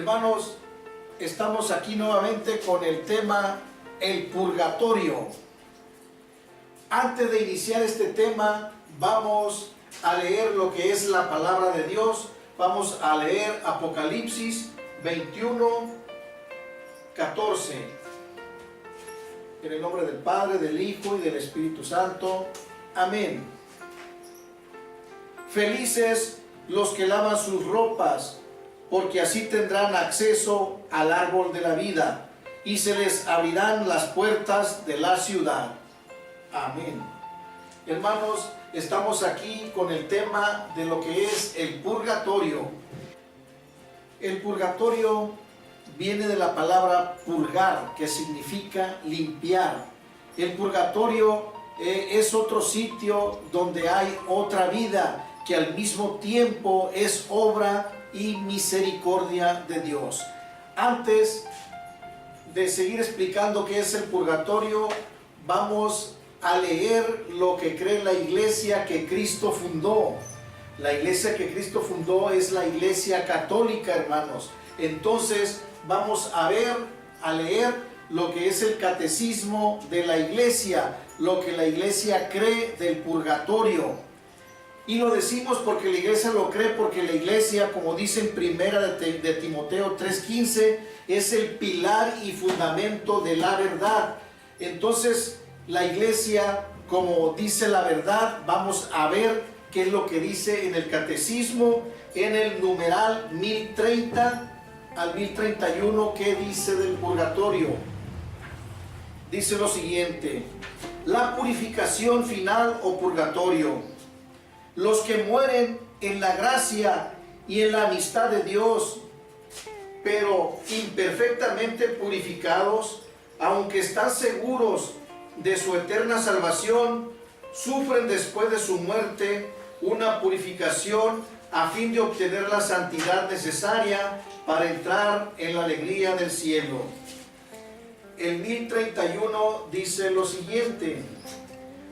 Hermanos, estamos aquí nuevamente con el tema el purgatorio. Antes de iniciar este tema, vamos a leer lo que es la palabra de Dios. Vamos a leer Apocalipsis 21, 14. En el nombre del Padre, del Hijo y del Espíritu Santo. Amén. Felices los que lavan sus ropas, porque así tendrán acceso al árbol de la vida, y se les abrirán las puertas de la ciudad. Amén. Hermanos, estamos aquí con el tema de lo que es el purgatorio. El purgatorio viene de la palabra purgar, que significa limpiar. El purgatorio es otro sitio donde hay otra vida, que al mismo tiempo es obra y misericordia de Dios. Antes de seguir explicando qué es el purgatorio, vamos a leer lo que cree la iglesia que Cristo fundó. La iglesia que Cristo fundó es la iglesia católica, hermanos. Entonces vamos a leer lo que es el catecismo de la iglesia, lo que la iglesia cree del purgatorio. Y lo decimos porque la iglesia lo cree, porque la iglesia, como dice en primera de Timoteo 3:15, es el pilar y fundamento de la verdad. Entonces, la iglesia, como dice la verdad, vamos a ver qué es lo que dice en el catecismo, en el numeral 1030 al 1031, qué dice del purgatorio. Dice lo siguiente: la purificación final o purgatorio. Los que mueren en la gracia y en la amistad de Dios, pero imperfectamente purificados, aunque están seguros de su eterna salvación, sufren después de su muerte una purificación a fin de obtener la santidad necesaria para entrar en la alegría del cielo. El 1031 dice lo siguiente: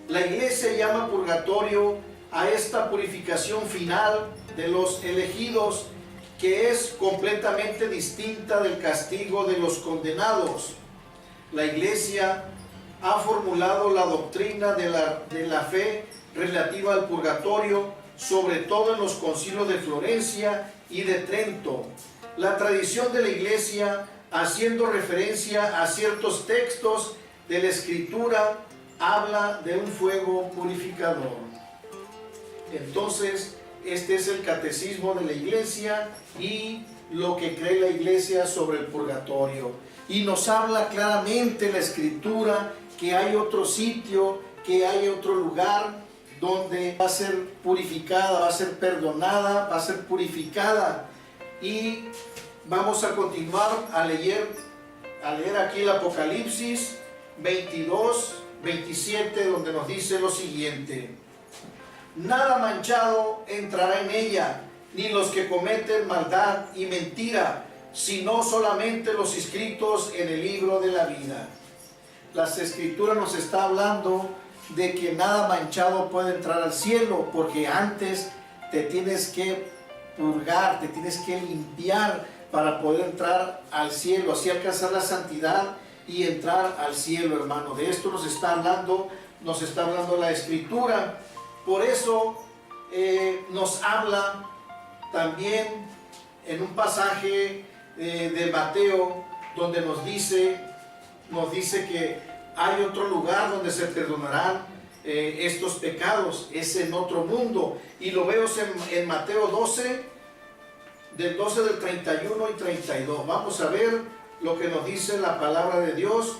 la iglesia llama purgatorio a esta purificación final de los elegidos, que es completamente distinta del castigo de los condenados. La iglesia ha formulado la doctrina de la fe relativa al purgatorio, sobre todo en los concilios de Florencia y de Trento. La tradición de la iglesia, haciendo referencia a ciertos textos de la Escritura, habla de un fuego purificador. Entonces, este es el catecismo de la iglesia y lo que cree la iglesia sobre el purgatorio. Y nos habla claramente la Escritura que hay otro sitio, que hay otro lugar donde va a ser purificada, va a ser perdonada, va a ser purificada. Y vamos a continuar a leer aquí el Apocalipsis 22, 27, donde nos dice lo siguiente: nada manchado entrará en ella, ni los que cometen maldad y mentira, sino solamente los inscritos en el libro de la vida. Las Escrituras nos está hablando de que nada manchado puede entrar al cielo, porque antes te tienes que purgar, te tienes que limpiar para poder entrar al cielo, así alcanzar la santidad y entrar al cielo, hermano. De esto nos está hablando la Escritura. Por eso nos habla también en un pasaje de Mateo, donde nos dice que hay otro lugar donde se perdonarán estos pecados, es en otro mundo. Y lo veo en Mateo 12, del 31 y 32. Vamos a ver lo que nos dice la palabra de Dios,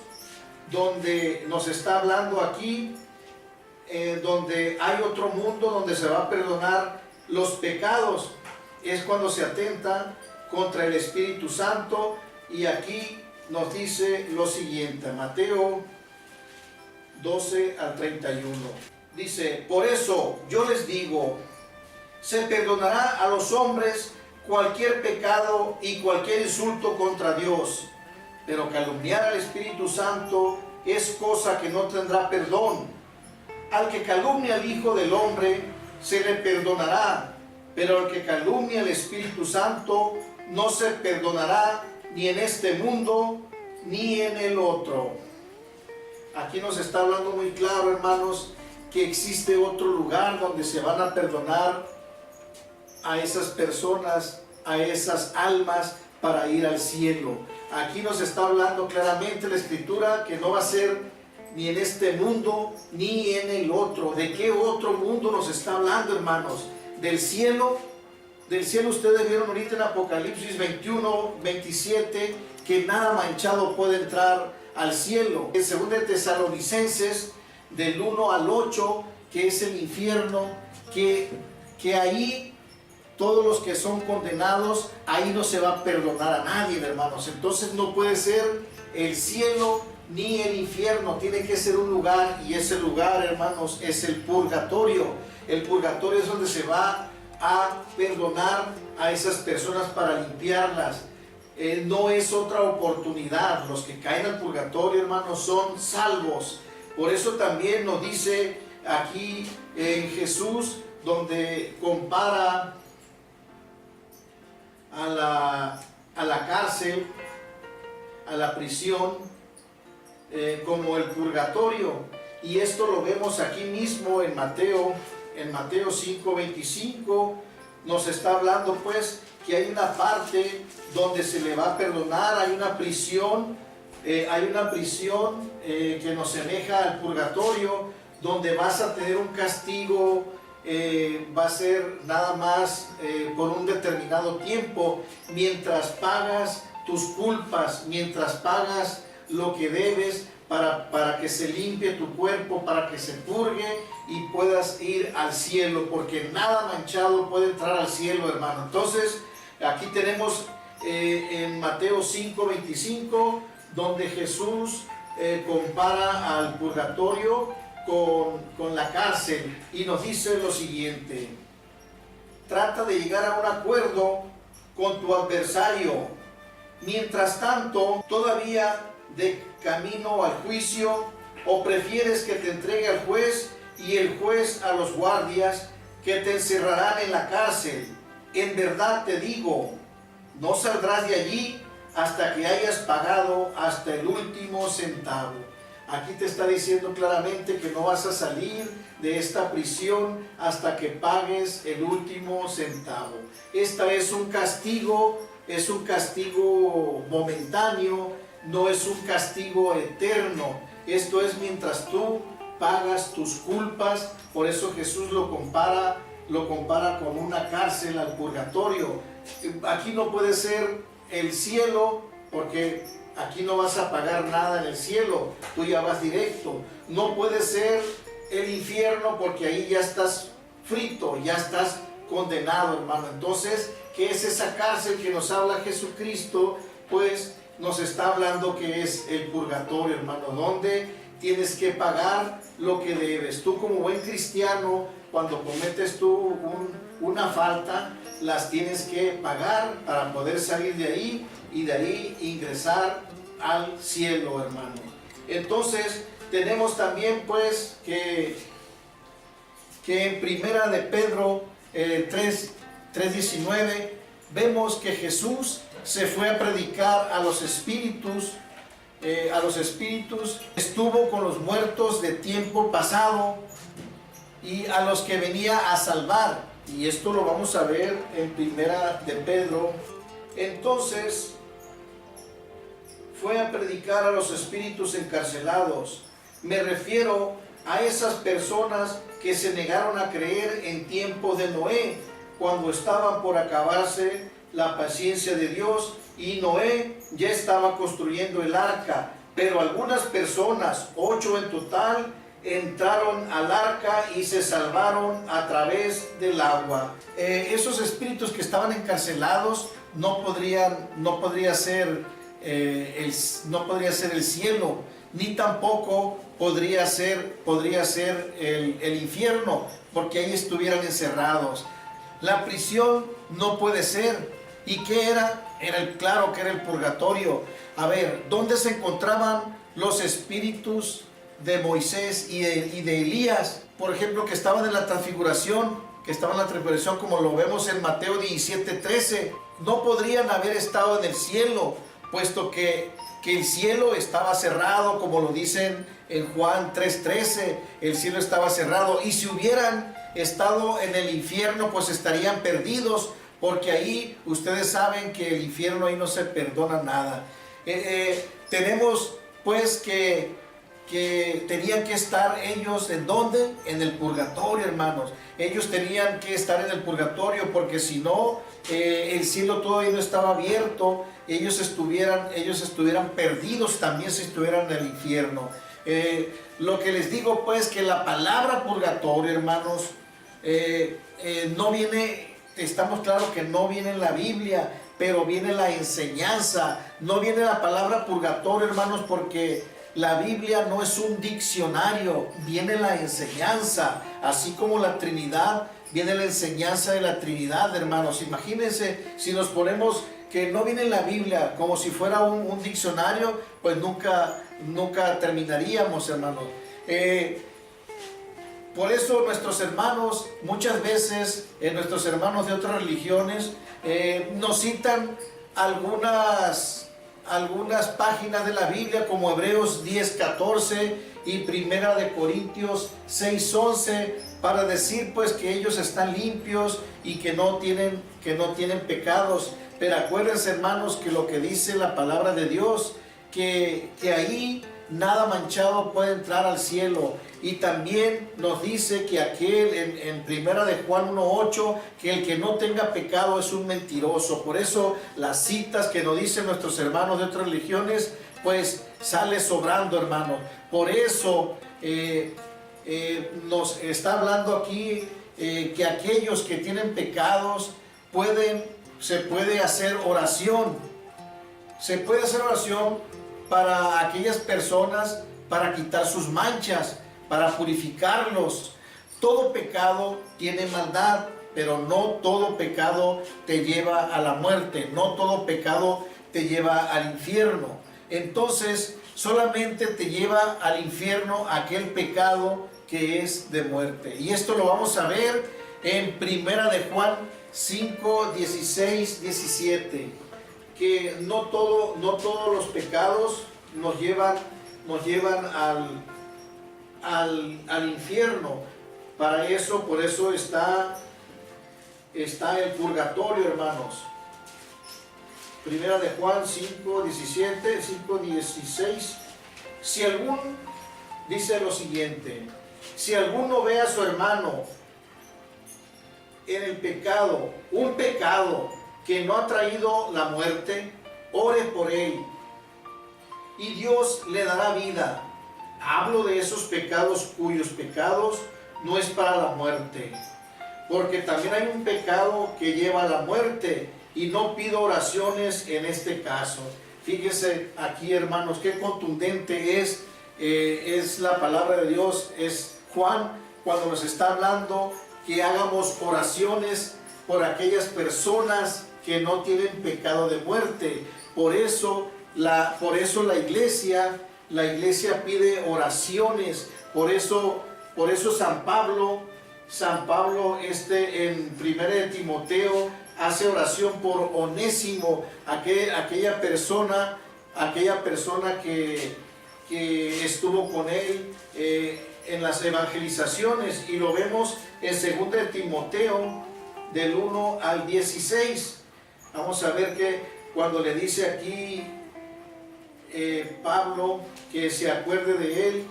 donde nos está hablando aquí, donde hay otro mundo donde se va a perdonar los pecados. Es cuando se atenta contra el Espíritu Santo. Y aquí nos dice lo siguiente, Mateo 12 al 31. Dice: por eso yo les digo, se perdonará a los hombres cualquier pecado y cualquier insulto contra Dios, pero calumniar al Espíritu Santo es cosa que no tendrá perdón. Al que calumnia al Hijo del Hombre se le perdonará, pero al que calumnia al Espíritu Santo no se perdonará ni en este mundo ni en el otro. Aquí nos está hablando muy claro, hermanos, que existe otro lugar donde se van a perdonar a esas personas, a esas almas, para ir al cielo. Aquí nos está hablando claramente la Escritura que no va a ser ni en este mundo ni en el otro. ¿De qué otro mundo nos está hablando, hermanos? Del cielo. Del cielo ustedes vieron ahorita en Apocalipsis 21, 27, que nada manchado puede entrar al cielo. En 2 de Tesalonicenses, del 1 al 8, que es el infierno, que ahí todos los que son condenados, ahí no se va a perdonar a nadie, hermanos. Entonces no puede ser el cielo ni el infierno, tiene que ser un lugar, y ese lugar, hermanos, es el purgatorio. El purgatorio es donde se va a perdonar a esas personas para limpiarlas. No es otra oportunidad. Los que caen al purgatorio, hermanos, son salvos. Por eso también nos dice aquí Jesús, donde compara a la cárcel, a la prisión, como el purgatorio. Y esto lo vemos aquí mismo en Mateo 5:25. Nos está hablando pues que hay una parte donde se le va a perdonar, hay una prisión que nos semeja al purgatorio, donde vas a tener un castigo. Va a ser nada más por un determinado tiempo, mientras pagas tus culpas, mientras pagas lo que debes, para que se limpie tu cuerpo, para que se purgue y puedas ir al cielo, porque nada manchado puede entrar al cielo, hermano. Entonces aquí tenemos en Mateo 5:25, donde Jesús compara al purgatorio con la cárcel, y nos dice lo siguiente: trata de llegar a un acuerdo con tu adversario, mientras tanto todavía de camino al juicio, o prefieres que te entregue al juez y el juez a los guardias, que te encerrarán en la cárcel. En verdad te digo, no saldrás de allí hasta que hayas pagado hasta el último centavo. Aquí te está diciendo claramente que no vas a salir de esta prisión hasta que pagues el último centavo. Esta es un castigo momentáneo, no es un castigo eterno. Esto es mientras tú pagas tus culpas. Por eso Jesús lo compara con una cárcel, al purgatorio. Aquí no puede ser el cielo, porque aquí no vas a pagar nada en el cielo, tú ya vas directo. No puede ser el infierno, porque ahí ya estás frito, ya estás condenado, hermano. Entonces, ¿qué es esa cárcel que nos habla Jesucristo? Pues nos está hablando que es el purgatorio, hermano, donde tienes que pagar lo que debes. Tú, como buen cristiano, cuando cometes tú una falta, las tienes que pagar para poder salir de ahí, y de ahí ingresar al cielo, hermano. Entonces tenemos también pues que en primera de Pedro 3:19 vemos que Jesús se fue a predicar a los espíritus, estuvo con los muertos de tiempo pasado y a los que venía a salvar. Y esto lo vamos a ver en primera de Pedro. Entonces fue a predicar a los espíritus encarcelados. Me refiero a esas personas que se negaron a creer en tiempo de Noé, cuando estaban por acabarse la paciencia de Dios, y Noé ya estaba construyendo el arca. Pero algunas personas, 8 en total, entraron al arca y se salvaron a través del agua. Esos espíritus que estaban encarcelados no podría ser el cielo, ni tampoco podría ser el infierno, porque ahí estuvieran encerrados. La prisión no puede ser. ¿Y qué era? Claro que era el purgatorio. A ver, ¿dónde se encontraban los espíritus de Moisés y de Elías? Por ejemplo, que estaban en la transfiguración, como lo vemos en Mateo 17:13. no podrían haber estado en el cielo, puesto que el cielo estaba cerrado, como lo dicen en Juan 3:13, el cielo estaba cerrado, y si hubieran estado en el infierno, pues estarían perdidos, porque ahí ustedes saben que el infierno ahí no se perdona nada. Tenemos pues que tenían que estar ellos, ¿en dónde? En el purgatorio, hermanos. Ellos tenían que estar en el purgatorio, porque si no, el cielo todavía no estaba abierto, ellos estuvieran perdidos también si estuvieran en el infierno. Lo que les digo pues, que la palabra purgatorio, hermanos, no viene, estamos claros que no viene en la Biblia, pero viene la enseñanza. No viene la palabra purgatorio, hermanos, porque la Biblia no es un diccionario, viene la enseñanza, así como la Trinidad, viene la enseñanza de la Trinidad, hermanos. Imagínense si nos ponemos que no viene en la Biblia como si fuera un diccionario, pues nunca terminaríamos, hermanos. Por eso nuestros hermanos, muchas veces, nuestros hermanos de otras religiones, nos citan algunas páginas de la Biblia, como Hebreos 10:14 y Primera de Corintios 6:11, para decir pues que ellos están limpios y que no tienen pecados. Pero acuérdense, hermanos, que lo que dice la palabra de Dios, que ahí nada manchado puede entrar al cielo. Y también nos dice que aquel en Primera de Juan 1:8, que el que no tenga pecado es un mentiroso. Por eso las citas que nos dicen nuestros hermanos de otras religiones, pues sale sobrando, hermano. Por eso nos está hablando aquí que aquellos que tienen pecados se puede hacer oración. Se puede hacer oración para aquellas personas, para quitar sus manchas, para purificarlos. Todo pecado tiene maldad, pero no todo pecado te lleva a la muerte, no todo pecado te lleva al infierno. Entonces, solamente te lleva al infierno aquel pecado que es de muerte. Y esto lo vamos a ver en Primera de Juan 5:16, 17, que no todos los pecados nos llevan al infierno. Por eso está el purgatorio, hermanos. Primera de Juan 5:17, 5:16. Dice lo siguiente: si alguno ve a su hermano en el pecado, un pecado que no ha traído la muerte, ore por él, y Dios le dará vida. Hablo de esos pecados cuyos pecados no es para la muerte, porque también hay un pecado que lleva a la muerte, y no pido oraciones en este caso. Fíjense aquí, hermanos, qué contundente es la palabra de Dios. Es Juan cuando nos está hablando que hagamos oraciones por aquellas personas que no tienen pecado de muerte. Por eso la iglesia pide oraciones. Por eso San Pablo en 1 de Timoteo hace oración por Onésimo, aquella persona que estuvo con él en las evangelizaciones, y lo vemos en 2 de Timoteo del 1 al 16. Vamos a ver que cuando le dice aquí Pablo que se acuerde de él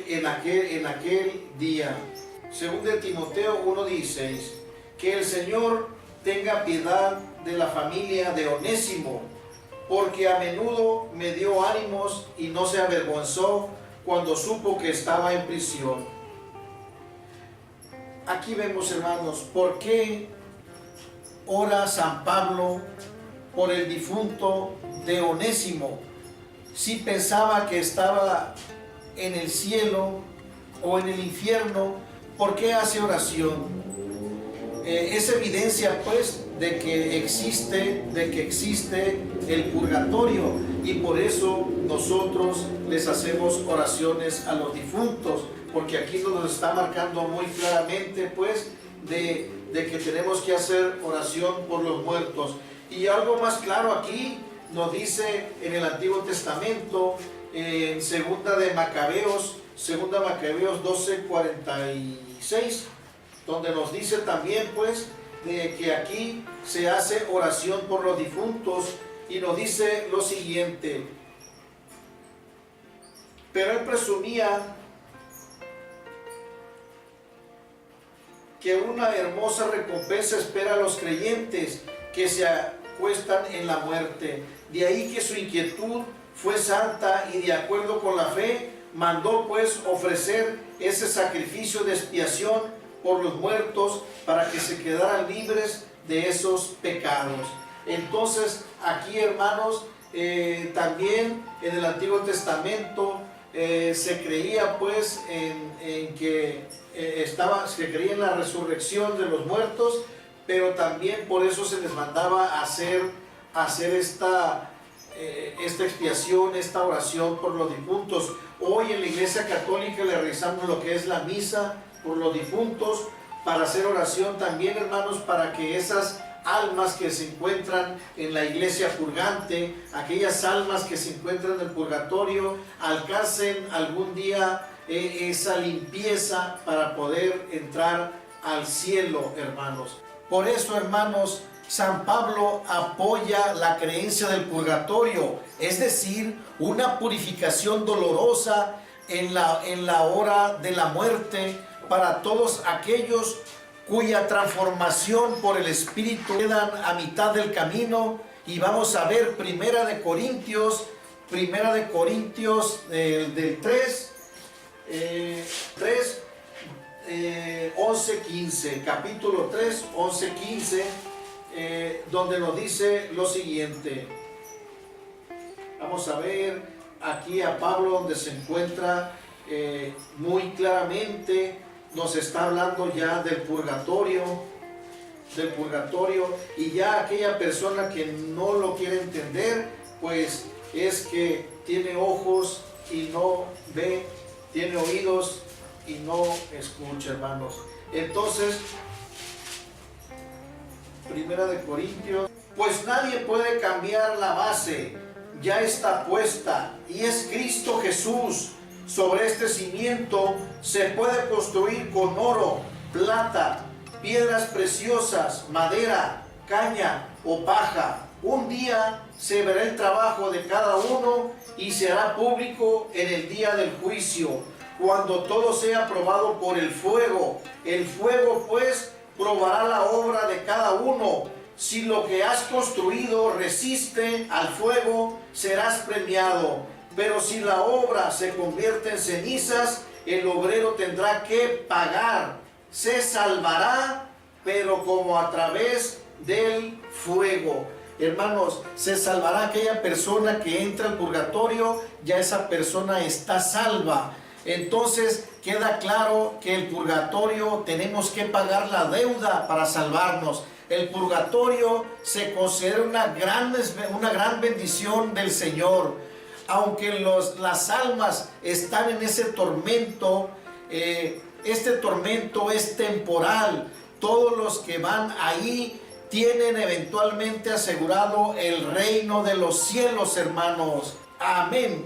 en aquel día. 2 de Timoteo 1:16, que el Señor tenga piedad de la familia de Onésimo, porque a menudo me dio ánimos y no se avergonzó cuando supo que estaba en prisión. Aquí vemos, hermanos, por qué ora San Pablo por el difunto de Onésimo, si pensaba que estaba en el cielo o en el infierno. ¿Por qué hace oración? Es evidencia pues de que existe el purgatorio, y por eso nosotros les hacemos oraciones a los difuntos, porque aquí nos está marcando muy claramente pues de que tenemos que hacer oración por los muertos. Y algo más claro aquí nos dice en el Antiguo Testamento, en segunda Macabeos 12:46, donde nos dice también pues de que aquí se hace oración por los difuntos, y nos dice lo siguiente: pero él presumía que una hermosa recompensa espera a los creyentes que se acuestan en la muerte. De ahí que su inquietud fue santa, y de acuerdo con la fe mandó pues ofrecer ese sacrificio de expiación por los muertos para que se quedaran libres de esos pecados. Entonces aquí, hermanos, también en el Antiguo Testamento se creía pues en que se creía en la resurrección de los muertos, pero también por eso se les mandaba hacer esta expiación, esta oración por los difuntos. Hoy en la Iglesia Católica le realizamos lo que es la misa por los difuntos, para hacer oración también, hermanos, para que esas almas que se encuentran en la iglesia purgante, aquellas almas que se encuentran en el purgatorio, alcancen algún día esa limpieza para poder entrar al cielo, hermanos. Por eso, hermanos, San Pablo apoya la creencia del purgatorio, es decir, una purificación dolorosa en la hora de la muerte para todos aquellos cuya transformación por el Espíritu quedan a mitad del camino. Y vamos a ver Primera de Corintios del 3, 11, 15, capítulo 3, 11, 15, donde nos dice lo siguiente. Vamos a ver aquí a Pablo, donde se encuentra muy claramente. Nos está hablando ya del purgatorio, y ya aquella persona que no lo quiere entender, pues es que tiene ojos y no ve, tiene oídos y no escucha, hermanos. Entonces, Primera de Corintios: pues nadie puede cambiar la base, ya está puesta, y es Cristo Jesús. Sobre este cimiento se puede construir con oro, plata, piedras preciosas, madera, caña o paja. Un día se verá el trabajo de cada uno y se hará público en el día del juicio, cuando todo sea probado por el fuego. El fuego pues probará la obra de cada uno. Si lo que has construido resiste al fuego, serás premiado. Pero si la obra se convierte en cenizas, el obrero tendrá que pagar. Se salvará, pero como a través del fuego. Hermanos, se salvará aquella persona que entra al purgatorio, ya esa persona está salva. Entonces queda claro que el purgatorio tenemos que pagar la deuda para salvarnos. El purgatorio se considera una gran bendición del Señor. Aunque las almas están en ese tormento, este tormento es temporal. Todos los que van ahí tienen eventualmente asegurado el reino de los cielos, hermanos. Amén.